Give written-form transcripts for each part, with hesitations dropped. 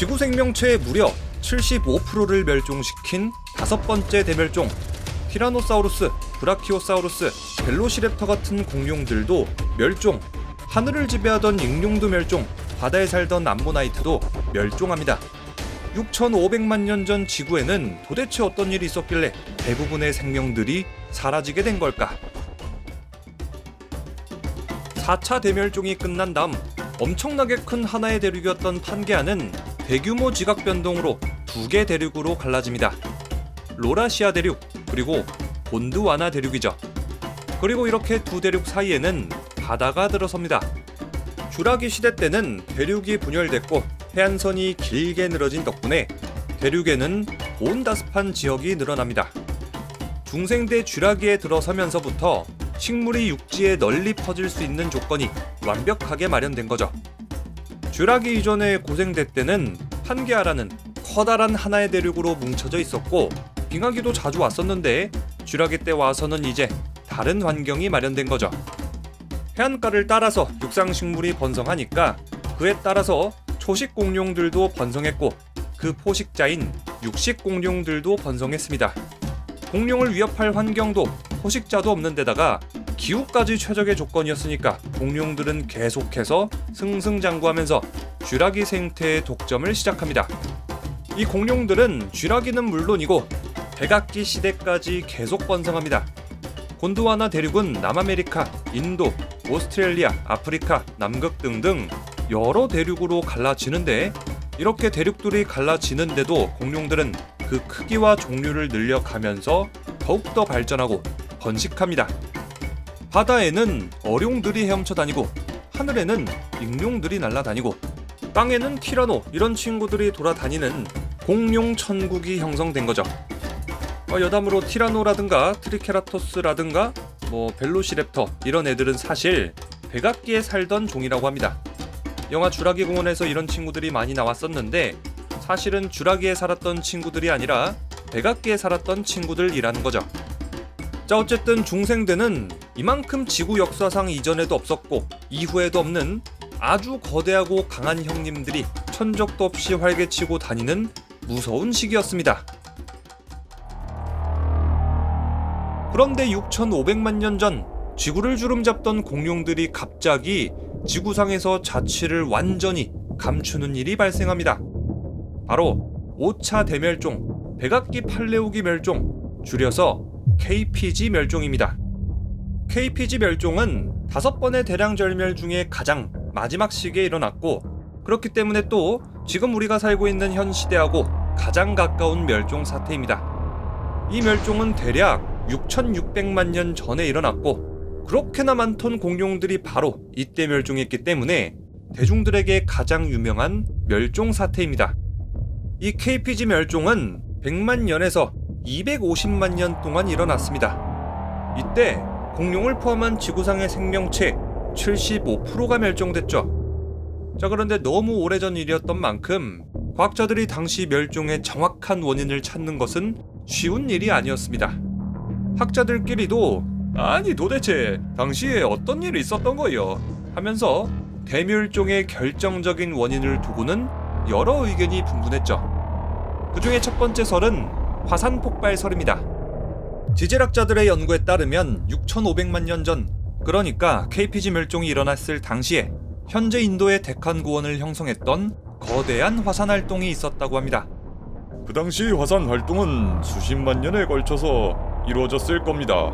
지구 생명체의 무려 75%를 멸종시킨 다섯 번째 대멸종, 티라노사우루스, 브라키오사우루스, 벨로시랩터 같은 공룡들도 멸종, 하늘을 지배하던 익룡도 멸종, 바다에 살던 암모나이트도 멸종합니다. 6,500만 년 전 지구에는 도대체 어떤 일이 있었길래 대부분의 생명들이 사라지게 된 걸까? 4차 대멸종이 끝난 다음 엄청나게 큰 하나의 대륙이었던 판게아는 대규모 지각 변동으로 두 개 대륙으로 갈라집니다. 로라시아 대륙, 그리고 곤드와나 대륙이죠. 그리고 이렇게 두 대륙 사이에는 바다가 들어섭니다. 쥬라기 시대 때는 대륙이 분열됐고 해안선이 길게 늘어진 덕분에 대륙에는 온다습한 지역이 늘어납니다. 중생대 쥬라기에 들어서면서부터 식물이 육지에 널리 퍼질 수 있는 조건이 완벽하게 마련된 거죠. 쥬라기 이전의 고생대 때는 판게아라는 커다란 하나의 대륙으로 뭉쳐져 있었고 빙하기도 자주 왔었는데 쥬라기 때 와서는 이제 다른 환경이 마련된 거죠. 해안가를 따라서 육상식물이 번성하니까 그에 따라서 초식공룡들도 번성했고 그 포식자인 육식공룡들도 번성했습니다. 공룡을 위협할 환경도 포식자도 없는 데다가 기후까지 최적의 조건이었으니까 공룡들은 계속해서 승승장구하면서 쥬라기 생태의 독점을 시작합니다. 이 공룡들은 쥬라기는 물론이고 백악기 시대까지 계속 번성합니다. 곤드와나 대륙은 남아메리카, 인도, 오스트레일리아, 아프리카, 남극 등등 여러 대륙으로 갈라지는데 이렇게 대륙들이 갈라지는데도 공룡들은 그 크기와 종류를 늘려가면서 더욱더 발전하고 번식합니다. 바다에는 어룡들이 헤엄쳐 다니고 하늘에는 익룡들이 날아다니고 땅에는 티라노 이런 친구들이 돌아다니는 공룡 천국이 형성된 거죠. 여담으로 티라노라든가 트리케라토스라든가 벨로시랩터 이런 애들은 사실 백악기에 살던 종이라고 합니다. 영화 쥬라기 공원에서 이런 친구들이 많이 나왔었는데 사실은 쥬라기에 살았던 친구들이 아니라 백악기에 살았던 친구들이라는 거죠. 자, 어쨌든 중생대는 이만큼 지구 역사상 이전에도 없었고 이후에도 없는 아주 거대하고 강한 형님들이 천적도 없이 활개치고 다니는 무서운 시기였습니다. 그런데 6,500만 년 전 지구를 주름잡던 공룡들이 갑자기 지구상에서 자취를 완전히 감추는 일이 발생합니다. 바로 5차 대멸종, 백악기 팔레오기 멸종, 줄여서 KPG 멸종입니다. KPG 멸종은 5번의 대량절멸 중에 가장 마지막 시기에 일어났고 그렇기 때문에 또 지금 우리가 살고 있는 현 시대하고 가장 가까운 멸종 사태입니다. 이 멸종은 대략 6,600만 년 전에 일어났고 그렇게나 많던 공룡들이 바로 이때 멸종했기 때문에 대중들에게 가장 유명한 멸종 사태입니다. 이 KPG 멸종은 100만 년에서 250만 년 동안 일어났습니다. 이때 공룡을 포함한 지구상의 생명체 75%가 멸종됐죠. 자, 그런데 너무 오래전 일이었던 만큼 과학자들이 당시 멸종의 정확한 원인을 찾는 것은 쉬운 일이 아니었습니다. 학자들끼리도 아니 도대체 당시에 어떤 일이 있었던 거요? 하면서 대멸종의 결정적인 원인을 두고는 여러 의견이 분분했죠. 그 중에 첫 번째 설은 화산 폭발설입니다. 지질학자들의 연구에 따르면 6,500만 년 전, 그러니까 KPG 멸종이 일어났을 당시에 현재 인도의 데칸 고원을 형성했던 거대한 화산 활동이 있었다고 합니다. 그 당시 화산 활동은 수십만 년에 걸쳐서 이루어졌을 겁니다.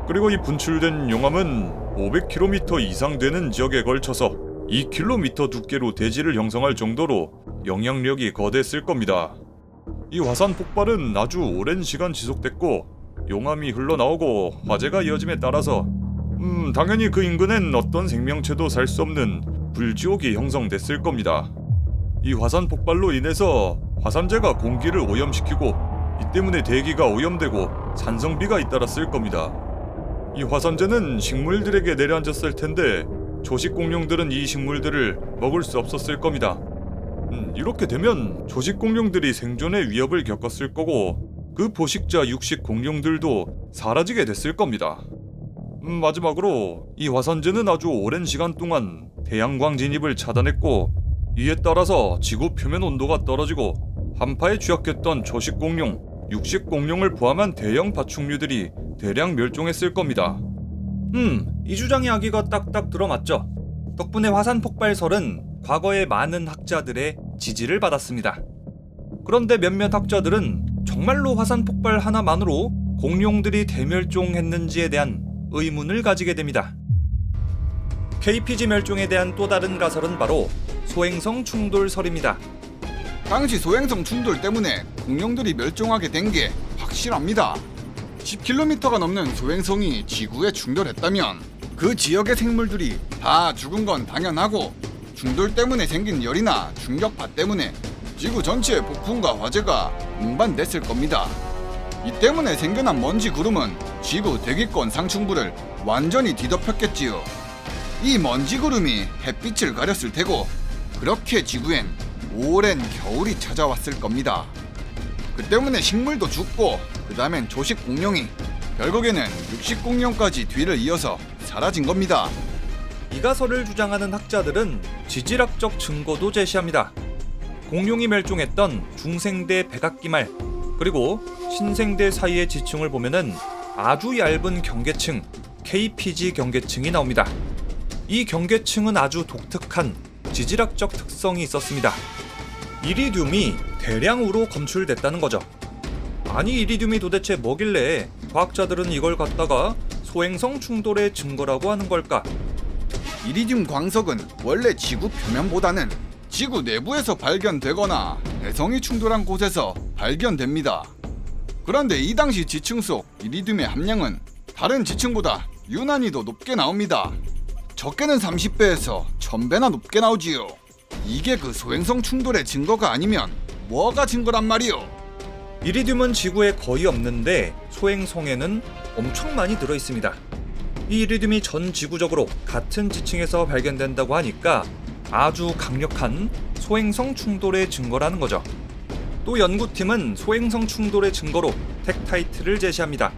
그리고 이 분출된 용암은 500km 이상 되는 지역에 걸쳐서 2km 두께로 대지를 형성할 정도로 영향력이 거대했을 겁니다. 이 화산 폭발은 아주 오랜 시간 지속됐고 용암이 흘러나오고 화재가 이어짐에 따라서 당연히 그 인근엔 어떤 생명체도 살 수 없는 불지옥이 형성됐을 겁니다. 이 화산 폭발로 인해서 화산재가 공기를 오염시키고 이 때문에 대기가 오염되고 산성비가 잇따랐을 겁니다. 이 화산재는 식물들에게 내려앉았을 텐데 초식 공룡들은 이 식물들을 먹을 수 없었을 겁니다. 이렇게 되면 초식 공룡들이 생존의 위협을 겪었을 거고 그 포식자 육식 공룡들도 사라지게 됐을 겁니다. 마지막으로 이 화산재는 아주 오랜 시간 동안 태양광 진입을 차단했고 이에 따라서 지구 표면 온도가 떨어지고 한파에 취약했던 초식 공룡, 육식 공룡을 포함한 대형 파충류들이 대량 멸종했을 겁니다. 이 주장의 아기가 딱딱 들어맞죠. 덕분에 화산 폭발설은 과거의 많은 학자들의 지지를 받았습니다. 그런데 몇몇 학자들은 정말로 화산 폭발 하나만으로 공룡들이 대멸종했는지에 대한 의문을 가지게 됩니다. KPG 멸종에 대한 또 다른 가설은 바로 소행성 충돌설입니다. 당시 소행성 충돌 때문에 공룡들이 멸종하게 된 게 확실합니다. 10km가 넘는 소행성이 지구에 충돌했다면 그 지역의 생물들이 다 죽은 건 당연하고, 충돌 때문에 생긴 열이나 충격파 때문에 지구 전체의 폭풍과 화재가 운반됐을 겁니다. 이 때문에 생겨난 먼지 구름은 지구 대기권 상층부를 완전히 뒤덮였겠지요. 이 먼지 구름이 햇빛을 가렸을 테고, 그렇게 지구엔 오랜 겨울이 찾아왔을 겁니다. 그 때문에 식물도 죽고, 그 다음엔 초식 공룡이, 결국에는 육식 공룡까지 뒤를 이어서 사라진 겁니다. 이 가설을 주장하는 학자들은 지질학적 증거도 제시합니다. 공룡이 멸종했던 중생대 백악기말 그리고 신생대 사이의 지층을 보면은 아주 얇은 경계층 KPG 경계층이 나옵니다. 이 경계층은 아주 독특한 지질학적 특성이 있었습니다. 이리듐이 대량으로 검출됐다는 거죠. 아니, 이리듐이 도대체 뭐길래 과학자들은 이걸 갖다가 소행성 충돌의 증거라고 하는 걸까? 이리듐 광석은 원래 지구 표면보다는 지구 내부에서 발견되거나 해성이 충돌한 곳에서 발견됩니다. 그런데 이 당시 지층 속 이리듐의 함량은 다른 지층보다 유난히도 높게 나옵니다. 적게는 30배에서 1000배나 높게 나오지요. 이게 그 소행성 충돌의 증거가 아니면 뭐가 증거란 말이요? 이리듐은 지구에 거의 없는데 소행성에는 엄청 많이 들어있습니다. 이 이리듐이 전 지구적으로 같은 지층에서 발견된다고 하니까 아주 강력한 소행성 충돌의 증거라는 거죠. 또 연구팀은 소행성 충돌의 증거로 텍타이트를 제시합니다.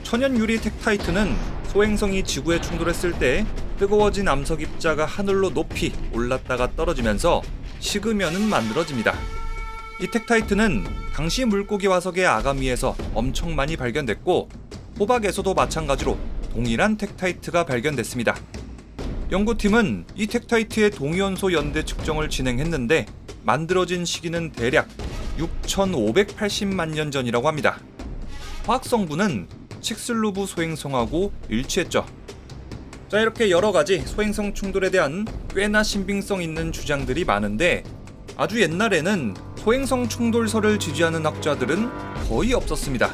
천연 유리 텍타이트는 소행성이 지구에 충돌했을 때 뜨거워진 암석 입자가 하늘로 높이 올랐다가 떨어지면서 식으면은 만들어집니다. 이 텍타이트는 당시 물고기 화석의 아가미에서 엄청 많이 발견됐고, 호박에서도 마찬가지로 동일한 텍타이트가 발견됐습니다. 연구팀은 이 텍타이트의 동위원소 연대 측정을 진행했는데 만들어진 시기는 대략 6,580만 년 전이라고 합니다. 화학 성분은 칙슬루브 소행성하고 일치했죠. 자, 이렇게 여러 가지 소행성 충돌에 대한 꽤나 신빙성 있는 주장들이 많은데, 아주 옛날에는 소행성 충돌설을 지지하는 학자들은 거의 없었습니다.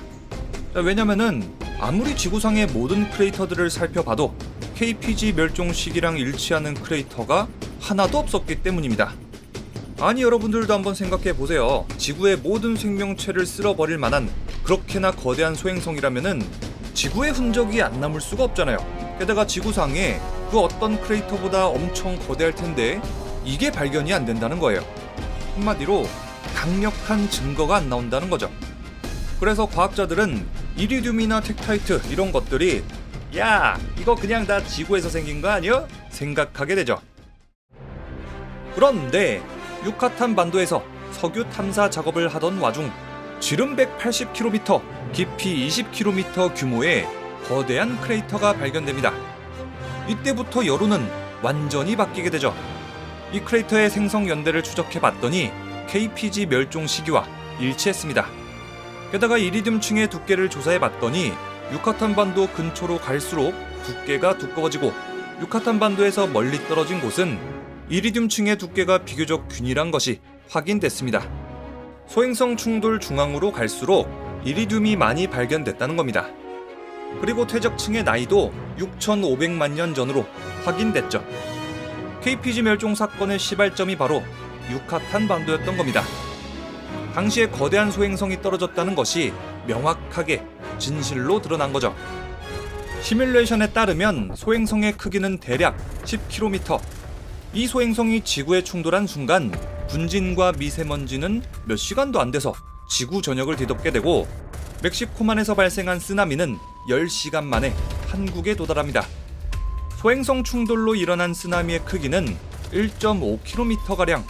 왜냐면은 아무리 지구상의 모든 크레이터들을 살펴봐도 KPG 멸종 시기랑 일치하는 크레이터가 하나도 없었기 때문입니다. 아니, 여러분들도 한번 생각해 보세요. 지구의 모든 생명체를 쓸어버릴 만한 그렇게나 거대한 소행성이라면은 지구의 흔적이 안 남을 수가 없잖아요. 게다가 지구상에 그 어떤 크레이터보다 엄청 거대할 텐데 이게 발견이 안 된다는 거예요. 한마디로 강력한 증거가 안 나온다는 거죠. 그래서 과학자들은 이리듐이나 텍타이트 이런 것들이 야, 이거 그냥 다 지구에서 생긴 거 아니야? 생각하게 되죠. 그런데 유카탄 반도에서 석유 탐사 작업을 하던 와중 지름 180km, 깊이 20km 규모의 거대한 크레이터가 발견됩니다. 이때부터 여론은 완전히 바뀌게 되죠. 이 크레이터의 생성 연대를 추적해 봤더니 KPG 멸종 시기와 일치했습니다. 게다가 이리듐층의 두께를 조사해 봤더니 유카탄 반도 근처로 갈수록 두께가 두꺼워지고, 유카탄 반도에서 멀리 떨어진 곳은 이리듐층의 두께가 비교적 균일한 것이 확인됐습니다. 소행성 충돌 중앙으로 갈수록 이리듐이 많이 발견됐다는 겁니다. 그리고 퇴적층의 나이도 6,500만 년 전으로 확인됐죠. KPG 멸종 사건의 시발점이 바로 유카탄 반도였던 겁니다. 당시에 거대한 소행성이 떨어졌다는 것이 명확하게 진실로 드러난 거죠. 시뮬레이션에 따르면 소행성의 크기는 대략 10km. 이 소행성이 지구에 충돌한 순간 분진과 미세먼지는 몇 시간도 안 돼서 지구 전역을 뒤덮게 되고, 멕시코만에서 발생한 쓰나미는 10시간 만에 한국에 도달합니다. 소행성 충돌로 일어난 쓰나미의 크기는 1.5km가량.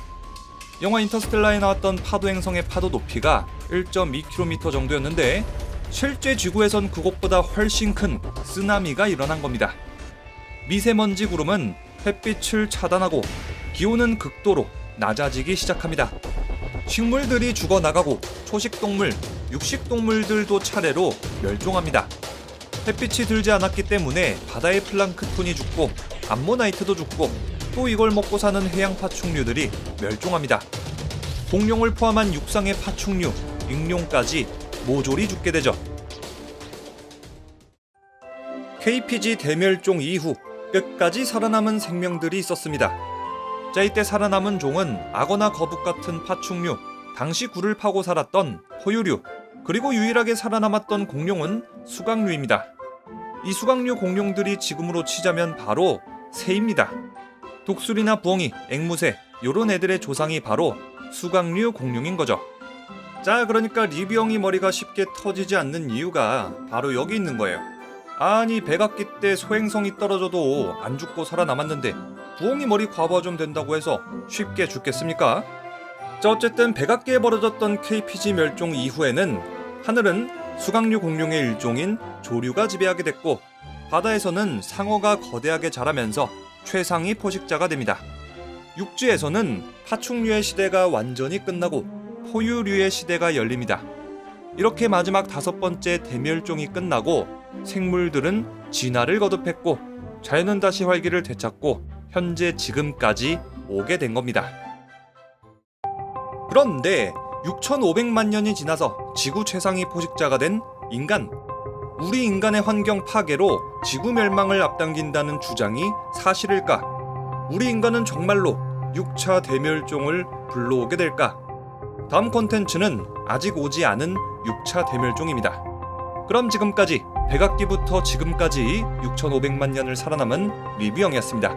영화 인터스텔라에 나왔던 파도 행성의 파도 높이가 1.2km 정도였는데 실제 지구에선 그것보다 훨씬 큰 쓰나미가 일어난 겁니다. 미세먼지 구름은 햇빛을 차단하고 기온은 극도로 낮아지기 시작합니다. 식물들이 죽어나가고 초식동물, 육식동물들도 차례로 멸종합니다. 햇빛이 들지 않았기 때문에 바다의 플랑크톤이 죽고 암모나이트도 죽고 또 이걸 먹고 사는 해양 파충류들이 멸종합니다. 공룡을 포함한 육상의 파충류, 익룡까지 모조리 죽게 되죠. KPG 대멸종 이후 끝까지 살아남은 생명들이 있었습니다. 자, 이때 살아남은 종은 악어나 거북 같은 파충류, 당시 굴을 파고 살았던 포유류, 그리고 유일하게 살아남았던 공룡은 수각류입니다. 이 수각류 공룡들이 지금으로 치자면 바로 새입니다. 독수리나 부엉이, 앵무새 요런 애들의 조상이 바로 수각류 공룡인 거죠. 자, 그러니까 리뷰형이 머리가 쉽게 터지지 않는 이유가 바로 여기 있는 거예요. 아니, 백악기 때 소행성이 떨어져도 안 죽고 살아남았는데 부엉이 머리 과부하 좀 된다고 해서 쉽게 죽겠습니까? 자, 어쨌든 백악기에 벌어졌던 KPG 멸종 이후에는 하늘은 수각류 공룡의 일종인 조류가 지배하게 됐고 바다에서는 상어가 거대하게 자라면서 최상위 포식자가 됩니다. 육지에서는 파충류의 시대가 완전히 끝나고 포유류의 시대가 열립니다. 이렇게 마지막 5번째 대멸종이 끝나고 생물들은 진화를 거듭했고 자연은 다시 활기를 되찾고 현재 지금까지 오게 된 겁니다. 그런데 6,500만 년이 지나서 지구 최상위 포식자가 된 인간. 우리 인간의 환경 파괴로 지구 멸망을 앞당긴다는 주장이 사실일까? 우리 인간은 정말로 6차 대멸종을 불러오게 될까? 다음 콘텐츠는 아직 오지 않은 6차 대멸종입니다. 그럼 지금까지 백악기부터 지금까지 6,500만 년을 살아남은 리뷰형이었습니다.